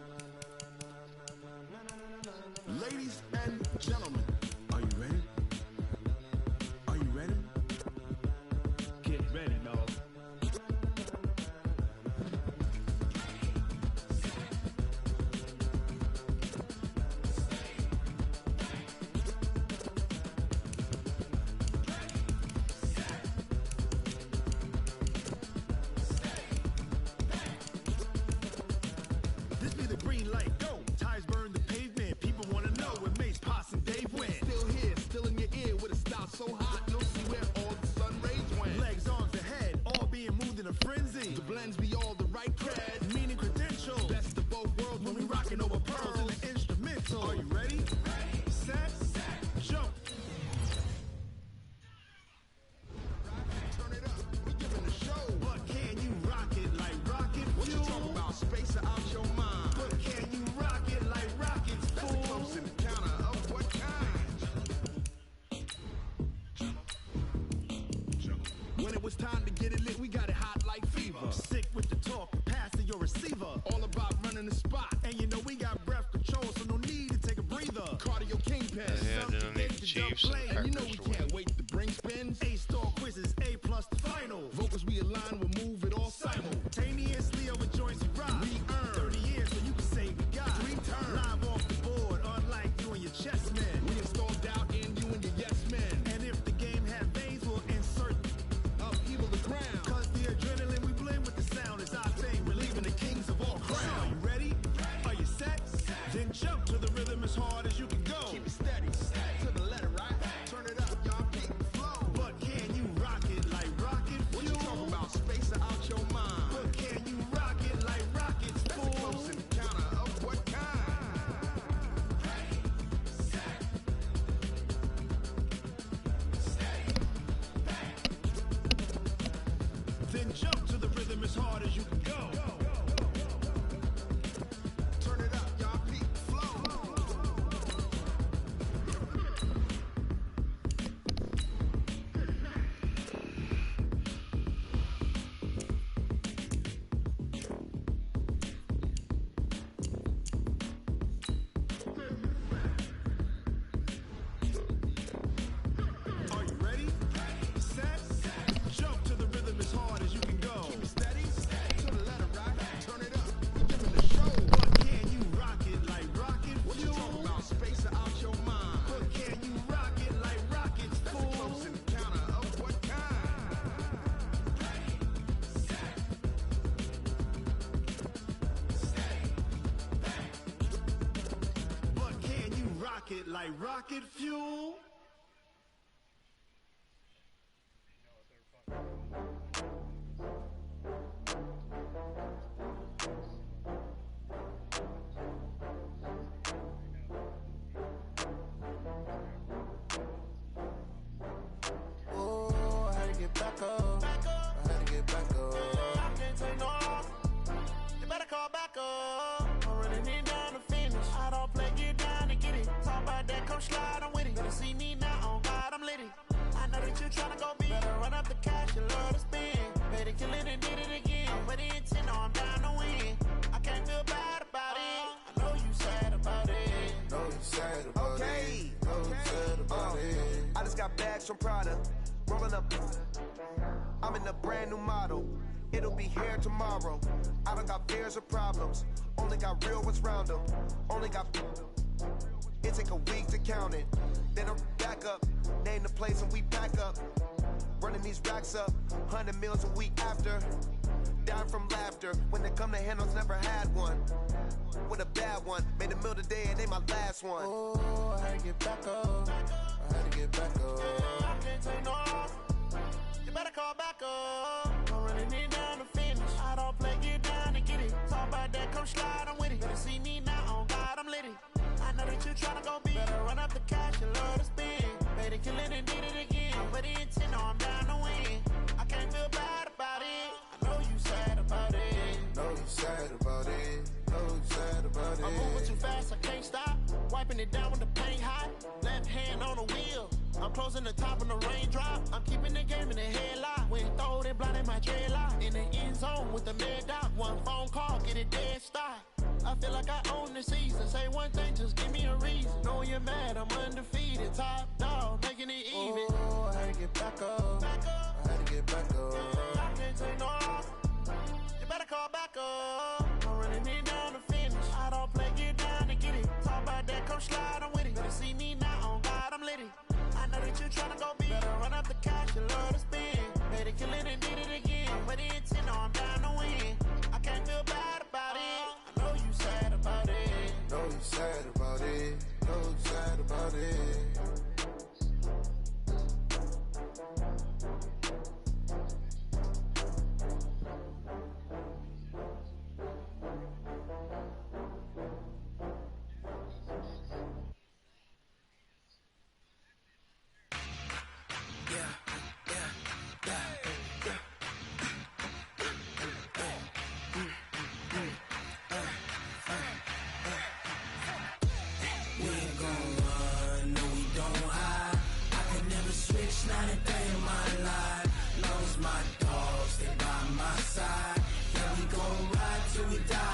Ladies and gentlemen. Are you ready? Are you ready? Get ready, y'all. This be the green light, go. Tires burn the pavement. People wanna know where Mace, Potts, and Dave went. Still here, still in your ear with a style so hot. You'll see where all the sun rays went. Legs, arms, ahead, all being moved in a frenzy. The blends be all the right cred, meaning credentials. Best of both worlds when we rockin' over pearls in the instrumental. Are you ready? Set, jump. Turn it up, we giving the show. But can you rock it like rocket fuel? What you talking about? Space out your mind. But can you rock it like rockets, fool? That's a close encounter of what kind? When it was time to get it lit, we got it hot like fever. Sick with the talk, passing your receiver. All about running the spot. And you know we got breath control, so no need to take a breather. Cardio kingpin. Yeah, then I need the Chiefs and And you know we Packers to can't win. wait to bring spins. A-star quizzes, A+ the final. Vocals we align, we'll move it all simultaneously over joints we rock. We earn 30 years, so you can say we got 3 turns. Live off the board, unlike you and your chess men. We install doubt in you and your yes men. And if the game had veins, we'll insert upheaval the ground. Cause the adrenaline we blend with the sound is our thing. We're leaving the kings of all crowns. Are you ready? Are you set? Then jump to the rhythm as hard as you can go. Keep it steady, to the letter, right? Turn it up, y'all keep the flow. But can you rock it like rocket fuel? What you talking about? Space out your mind. But can you rock it like rockets, fool? That's a close encounter of what kind? Then jump to the rhythm as hard as you can go. Turn it up, y'all peak flow. Are you ready? Set, jump to the rhythm as hard as you can go. Keep it steady, to the letter, right? Turn it up, we giving the show. But can you rock it like rocket fuel? What you talking about? Space out your mind. But can you rock it like rockets, fool? That's a close encounter of what kind? But can you rock it like rocket fuel? Oh, I had to get back up. I had to get back up. I can't take no loss. You better call back up. I'm running it down to finish. I don't play, get down and get it. Talk about that, come slide, I'm with it. Better see me now, on God, I'm litty. I know that you tryna go big. Better run up the cash, you love to spend. Better kill it and did it again. I'm with the intent, no, I'm down to win. I can't feel bad about it. I know you sad about it. Know you sad about it. Know you sad about it. I just got bags from Prada. Rolling up. I'm in a brand new model. It'll be here tomorrow. I don't got fears or problems. Only got real ones round them. Only got. It take a week to count it. Then I'm back up. Name the place and we back up. Running these racks up. 100 meals a week after. Down from laughter. When they come to handles, never had one. With a bad one. Made a meal today and they my last one. Oh, I had to get back up. I had to get back up. I can't take no loss. You better call back up. I'm running it down to finish. I don't play, get down and get it. Talk about that, come slide, I'm with it. Better see me now, on God, I'm litty. I know that you tryna go big. Better run up the cash, you love to spend. Better kill it and did it again. I'm with the intent, no, I'm down to win. I can't feel bad about it. I know you sad about it. Know you sad about it. Know you sad about it. I'm moving too fast, I can't stop. Wiping it down with the paint hot. Left hand on the wheel. I'm closing the top on the raindrop. I'm keeping the game in the headlock. When throwed and blinded my dreadlock. In the end zone with the mad dot. One phone call, get it dead stop. I feel like I own the season. Say one thing, just give me a reason. Know you're mad, I'm undefeated. Top dog, making it even. Oh, I had to get back up. I had to get back up. I can't take no loss. You better call back up. I'm running it down to finish. I don't play, get down to get it. Talk about that, come slide, I'm with it. Better see me now, on God, I'm litty. I know that you tryna go big. Better run up the cash, you love to spin. Better kill it and did it again. But the intent, no, I'm down to win. I can't feel bad about it. I know you sad about it. Know you sad about it. Know you sad about it. Not a day in my life. Lost my dogs, stay by my side. Yeah, we gon' ride till we die.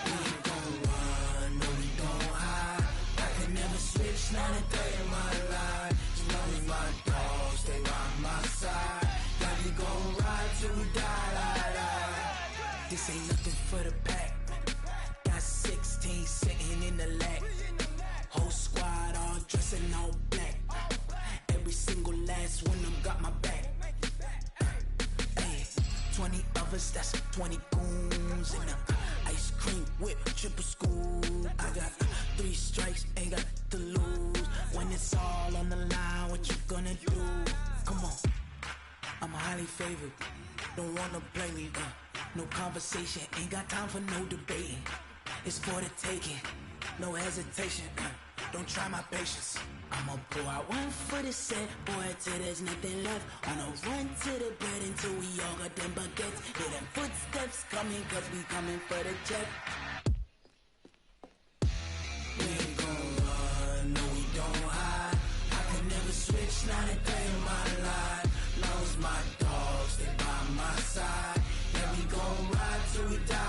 We ain't gon' run, no, we don't hide. I can never switch, not a day in my life. Lost my dogs, stay by my side. Yeah, we gon' ride till we die. This ain't nothing for the pack. Got 16 sitting in the lap. Whole squad all dressing all black. Every single last one of them got my back. Hey, 20 of us, that's 20 goons. And ice cream whip, triple scoop. I got 3 strikes, ain't got to lose. When it's all on the line, what you gonna do? Come on, I'm highly favored. Don't wanna blame me, no conversation, ain't got time for no debating. It's for the taking, no hesitation, don't try my patience. I'ma pull out one for the set, boy, till there's nothing left. On a run to the bed until we all got them baguettes. Hear them footsteps coming, cause we coming for the check. We ain't gon' run, no, we don't hide. I can never switch, not a day in my life. Lost my dogs, stay by my side. Yeah, we gon' ride till we die.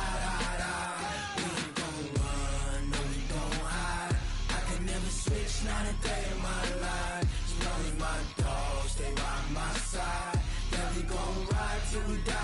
We ain't gon' run, no, we don't hide. I can never switch, not a day in my life. Lost my dogs, stay by my side. Yeah, we gon' ride till we die.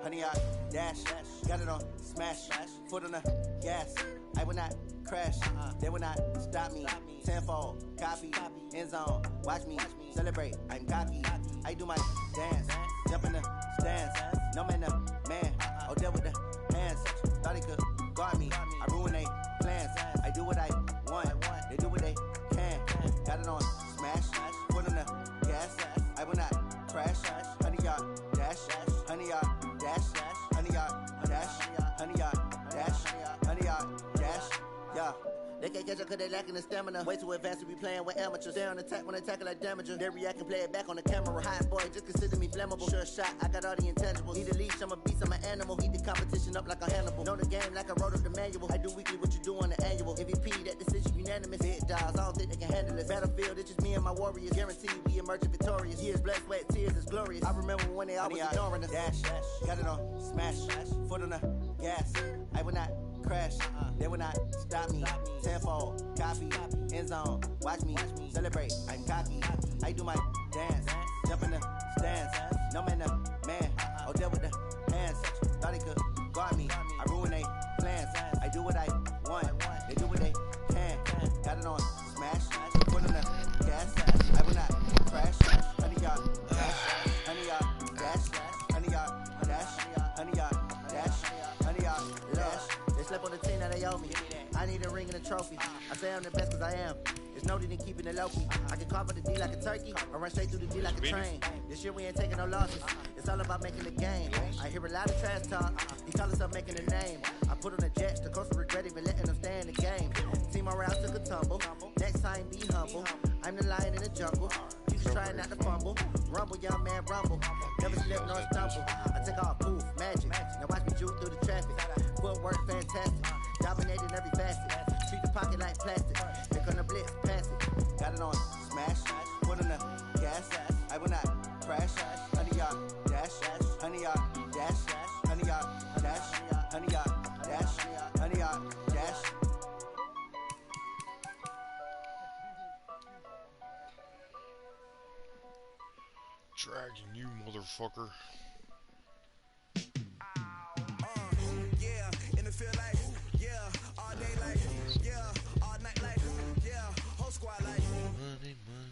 Honey, I dash, got it on smash, foot on the gas. I will not crash, they will not stop me. Tenfold, copy, end zone, watch me celebrate. I'm cocky, I do my dance, jump in the stands. No man, the man, oh, there with the hands. Thought he could guard me, I ruin they plans. I do what I want, they do what they can. Got it on smash, foot on the gas. I will not crash, honey, y'all dash, honey, y'all dash, honey, y'all dash, honey, y'all dash, honey, y'all dash, yeah. They can't catch up cause they lacking the stamina. Way too advanced to be playing with amateurs. Stay on attack when they tackle like damager. They react and play it back on the camera. Hot boy, just consider me flammable. Sure shot, I got all the intangibles. Need a leash, I'm a beast, I'm an animal. Heat the competition up like a Hannibal. Know the game like I wrote up the manual. I do weekly what you do on the annual. MVP, that decision unanimous. Big dials, I don't think they can handle it. Battlefield, it's just me and my warriors. Guaranteed we emerge victorious. Years, blood, sweat, tears, is glorious. I remember when they always ignoring us. Dash, got it on smash, foot on the gas. I will not crash, they will not stop me. Tenfold, copy, end zone, watch me celebrate. I'm cocky, I do my dance, jump in the stands. No man, the man, oh, there with the hands. Thought he could guard me, I ruin they plans. I do what I want, they do what they can. Got it on smash, foot on the gas. I will not crash, honey, y'all dash, honey, y'all dash, honey, y'all dash, honey, y'all dash, honey, y'all dash. They slept on the team that they owe me. I need a ring and a trophy. I say I'm the best cause I am. It's no need in keeping it low key. I can carve up the D like a turkey or run straight through the D like a train. This year we ain't taking no losses. It's It's all about making the game. I hear a lot of trash talk. He call himself making a name. I put on the jets, the coast of regret even letting them stay in the game. Team around took a tumble. Next time be humble. I'm the lion in the jungle. You just try not to fumble. Rumble, young man, rumble. Never slip nor stumble. I take off, poof, magic. Now watch me juke through the traffic. Footwork fantastic. Dominating every facet. Treat the pocket like plastic. Here come the blitz, pass it. Got it on smash. Put in the gas. I will not crash. 100-yard dash. 100-yard dash. 100-yard dash. 100-yard dash. 100-yard dash. Dragging you, motherfucker. Yeah, in the field like, yeah, all day like, yeah, all night like, yeah, whole squad like.